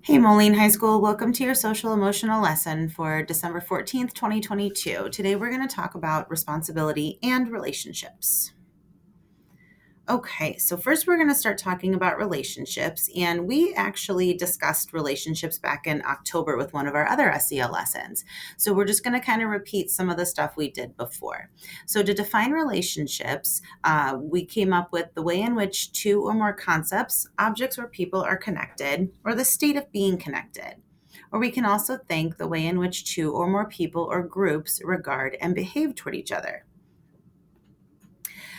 Hey, Moline High School, welcome to your social emotional lesson for December 14th, 2022. Today we're going to talk about responsibility and relationships. Okay, so first we're going to start talking about relationships, and we actually discussed relationships back in October with one of our other SEL lessons. So we're just going to kind of repeat some of the stuff we did before. So to define relationships, we came up with the way in which two or more concepts, objects, or people are connected, or the state of being connected. Or we can also think the way in which two or more people or groups regard and behave toward each other.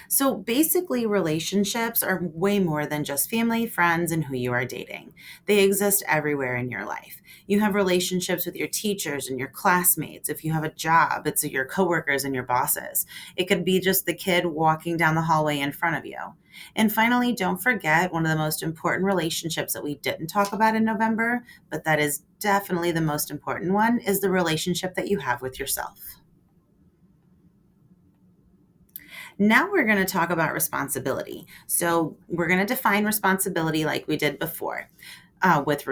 So basically, relationships are way more than just family, friends, and who you are dating. They exist everywhere in your life. You have relationships with your teachers and your classmates. If you have a job, it's your coworkers and your bosses. It could be just the kid walking down the hallway in front of you. And finally, don't forget one of the most important relationships that we didn't talk about in November, but that is definitely the most important one, is the relationship that you have with yourself. Now we're going to talk about responsibility. So we're going to define responsibility like we did before with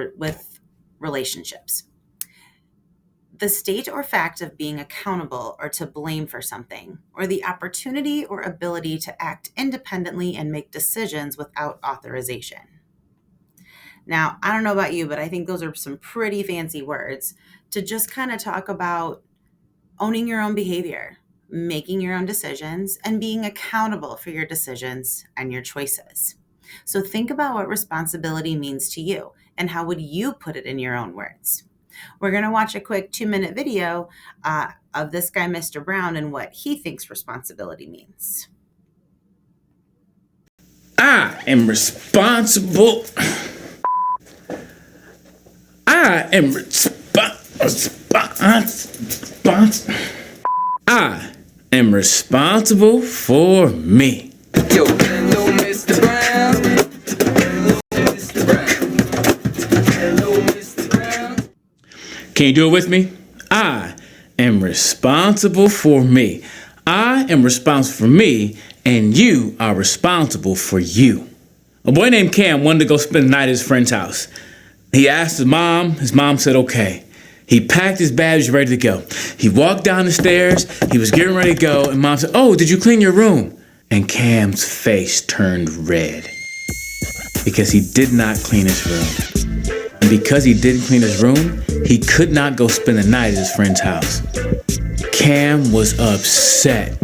relationships. The state or fact of being accountable or to blame for something, or the opportunity or ability to act independently and make decisions without authorization. Now, I don't know about you, but I think those are some pretty fancy words to just kind of talk about owning your own behavior, making your own decisions, and being accountable for your decisions and your choices. So think about what responsibility means to you and how would you put it in your own words. We're going to watch a quick 2-minute video of this guy, Mr. Brown, and what he thinks responsibility means. I am responsible. I am I am responsible for me. Yo, hello, Mr. Brown. Hello, Mr. Brown. Hello, Mr. Brown. Can you do it with me? I am responsible for me. I am responsible for me, and you are responsible for you. A boy named Cam wanted to go spend the night at his friend's house. He asked his mom. His mom said, okay. He packed his bag, he was ready to go. He walked down the stairs, he was getting ready to go, and Mom said, oh, did you clean your room? And Cam's face turned red because he did not clean his room. And because he didn't clean his room, he could not go spend the night at his friend's house. Cam was upset.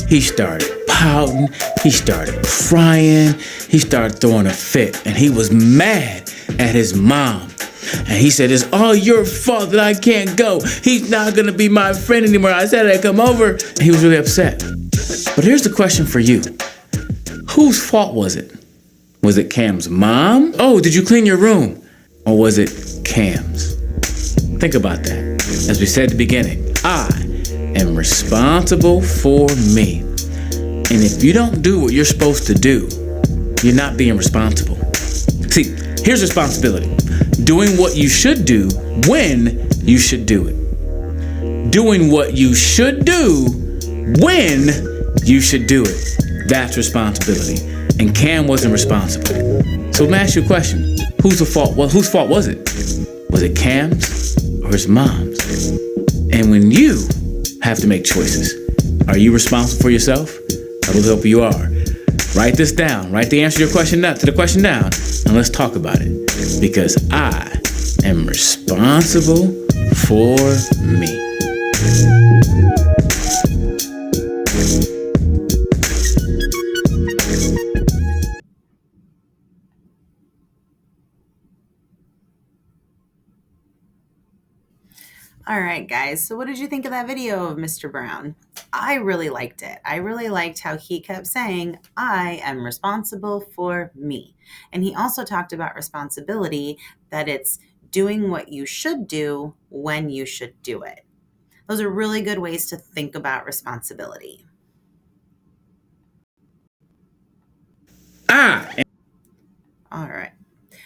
He started pouting, he started crying, he started throwing a fit, and he was mad at his mom. And he said, it's all your fault that I can't go. He's not going to be my friend anymore. I said I'd come over. And he was really upset. But here's the question for you. Whose fault was it? Was it Cam's mom? Oh, did you clean your room? Or was it Cam's? Think about that. As we said at the beginning, I am responsible for me. And if you don't do what you're supposed to do, you're not being responsible. See, here's responsibility. Doing what you should do when you should do it. Doing what you should do when you should do it. That's responsibility. And Cam wasn't responsible. So let me ask you a question. Whose fault was it? Was it Cam's or his mom's? And when you have to make choices, are you responsible for yourself? I really hope you are. Write this down. Write the answer to the question down, and let's talk about it. Because I am responsible for me. All right, guys. So what did you think of that video of Mr. Brown? I really liked it. I really liked how he kept saying, I am responsible for me. And he also talked about responsibility, that it's doing what you should do when you should do it. Those are really good ways to think about responsibility. All right.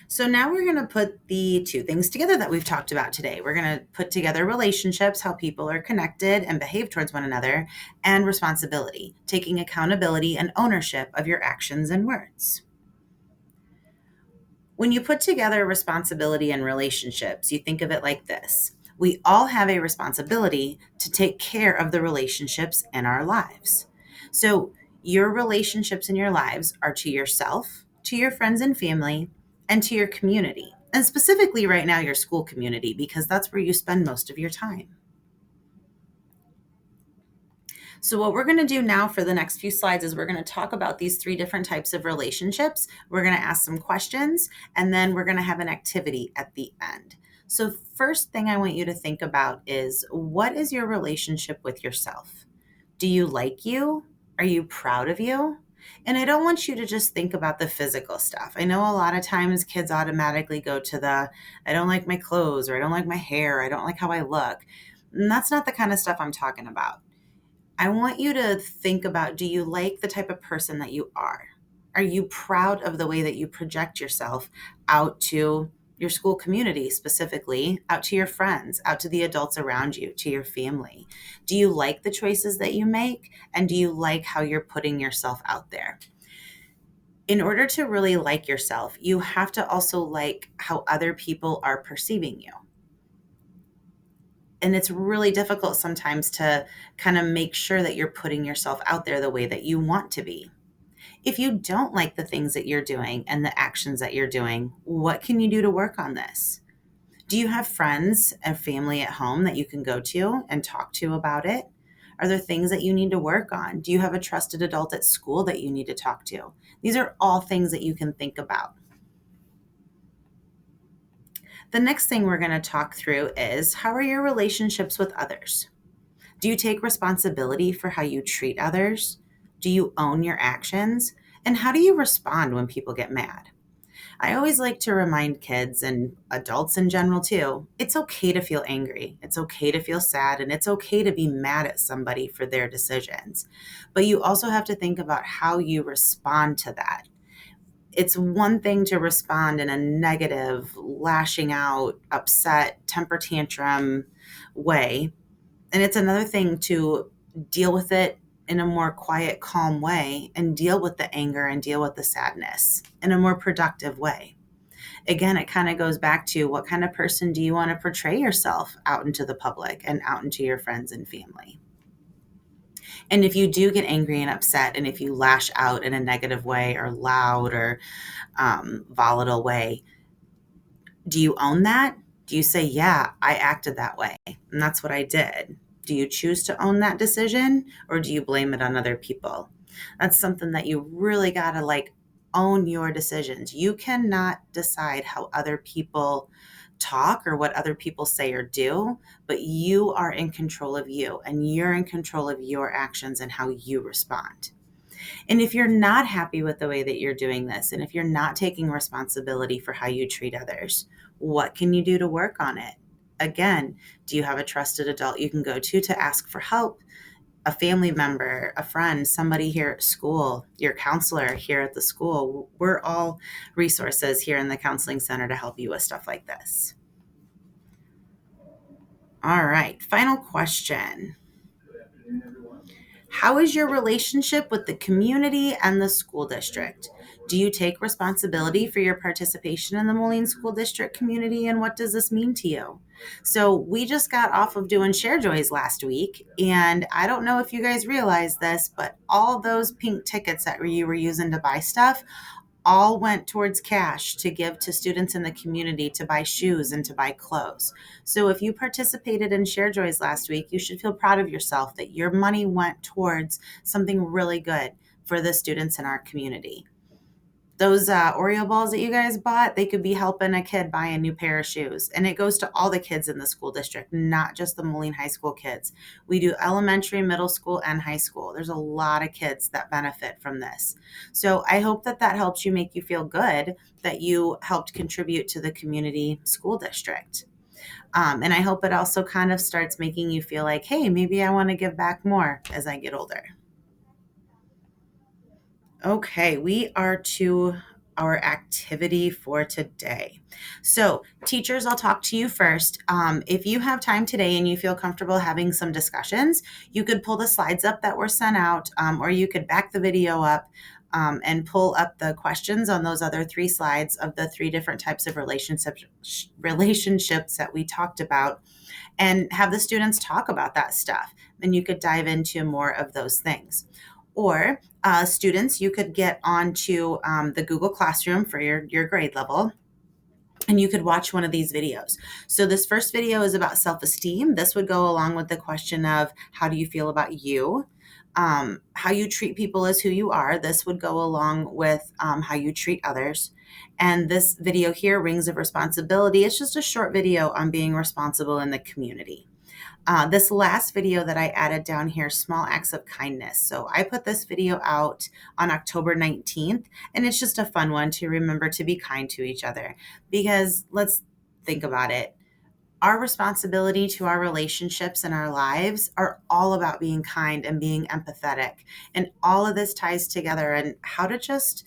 So now we're going to put the two things together that we've talked about today. We're going to put together relationships, how people are connected and behave towards one another, and responsibility, taking accountability and ownership of your actions and words. When you put together responsibility and relationships, you think of it like this: we all have a responsibility to take care of the relationships in our lives. So, your relationships in your lives are to yourself, to your friends and family, and to your community. And specifically, right now, your school community, because that's where you spend most of your time. So, what we're going to do now for the next few slides is we're going to talk about these three different types of relationships. We're going to ask some questions, and then we're going to have an activity at the end. So, first thing I want you to think about is, what is your relationship with yourself? Do you like you? Are you proud of you? And I don't want you to just think about the physical stuff. I know a lot of times kids automatically go to I don't like my clothes, or I don't like my hair, I don't like how I look. And that's not the kind of stuff I'm talking about. I want you to think about, do you like the type of person that you are? Are you proud of the way that you project yourself out to your school community, specifically, out to your friends, out to the adults around you, to your family? Do you like the choices that you make? And do you like how you're putting yourself out there? In order to really like yourself, you have to also like how other people are perceiving you. And it's really difficult sometimes to kind of make sure that you're putting yourself out there the way that you want to be. If you don't like the things that you're doing and the actions that you're doing, what can you do to work on this? Do you have friends and family at home that you can go to and talk to about it? Are there things that you need to work on? Do you have a trusted adult at school that you need to talk to? These are all things that you can think about. The next thing we're going to talk through is, how are your relationships with others? Do you take responsibility for how you treat others? Do you own your actions? And how do you respond when people get mad? I always like to remind kids and adults in general too, it's okay to feel angry. It's okay to feel sad, and it's okay to be mad at somebody for their decisions. But you also have to think about how you respond to that. It's one thing to respond in a negative, lashing out, upset, temper tantrum way, and it's another thing to deal with it in a more quiet, calm way, and deal with the anger and deal with the sadness in a more productive way. Again, it kind of goes back to, what kind of person do you want to portray yourself out into the public and out into your friends and family? And if you do get angry and upset, and if you lash out in a negative way, or loud, or volatile way, do you own that? Do you say, yeah, I acted that way, and that's what I did? Do you choose to own that decision, or do you blame it on other people? That's something that you really got to own your decisions. You cannot decide how other people talk or what other people say or do, but you are in control of you, and you're in control of your actions and how you respond. And if you're not happy with the way that you're doing this, and if you're not taking responsibility for how you treat others, what can you do to work on it? Again, do you have a trusted adult you can go to ask for help? A family member, a friend, somebody here at school, your counselor here at the school. We're all resources here in the counseling center to help you with stuff like this. All right, final question. How is your relationship with the community and the school district? Do you take responsibility for your participation in the Moline School District community, and what does this mean to you? So, we just got off of doing Share Joys last week, and I don't know if you guys realize this, but all those pink tickets that you were using to buy stuff all went towards cash to give to students in the community to buy shoes and to buy clothes. So if you participated in Share Joys last week, you should feel proud of yourself that your money went towards something really good for the students in our community. Those Oreo balls that you guys bought, they could be helping a kid buy a new pair of shoes. And it goes to all the kids in the school district, not just the Moline High School kids. We do elementary, middle school, and high school. There's a lot of kids that benefit from this. So I hope that that helps you, make you feel good that you helped contribute to the community school district. And I hope it also kind of starts making you feel like, hey, maybe I want to give back more as I get older. Okay, we are to our activity for today. So, teachers, I'll talk to you first. If you have time today and you feel comfortable having some discussions, you could pull the slides up that were sent out, or you could back the video up. and pull up the questions on those other 3 slides of the 3 different types of relationships that we talked about, and have the students talk about that stuff. And you could dive into more of those things. Or students, you could get onto the Google Classroom for your grade level, and you could watch one of these videos. So this first video is about self-esteem. This would go along with the question of how do you feel about you? How you treat people is who you are. This would go along with how you treat others. And this video here, Rings of Responsibility, it's just a short video on being responsible in the community. This last video that I added down here, Small Acts of Kindness. So I put this video out on October 19th, and it's just a fun one to remember to be kind to each other. Because let's think about it. Our responsibility to our relationships and our lives are all about being kind and being empathetic. And all of this ties together, and how to just,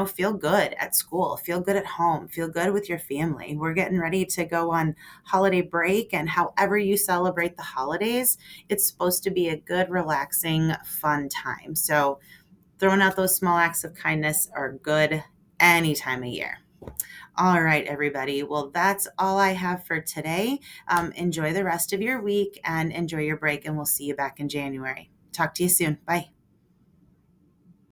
feel good at school, feel good at home, feel good with your family. We're getting ready to go on holiday break, and however you celebrate the holidays, it's supposed to be a good, relaxing, fun time. So throwing out those small acts of kindness are good any time of year. All right, everybody. Well, that's all I have for today. Enjoy the rest of your week and enjoy your break, and we'll see you back in January. Talk to you soon. Bye.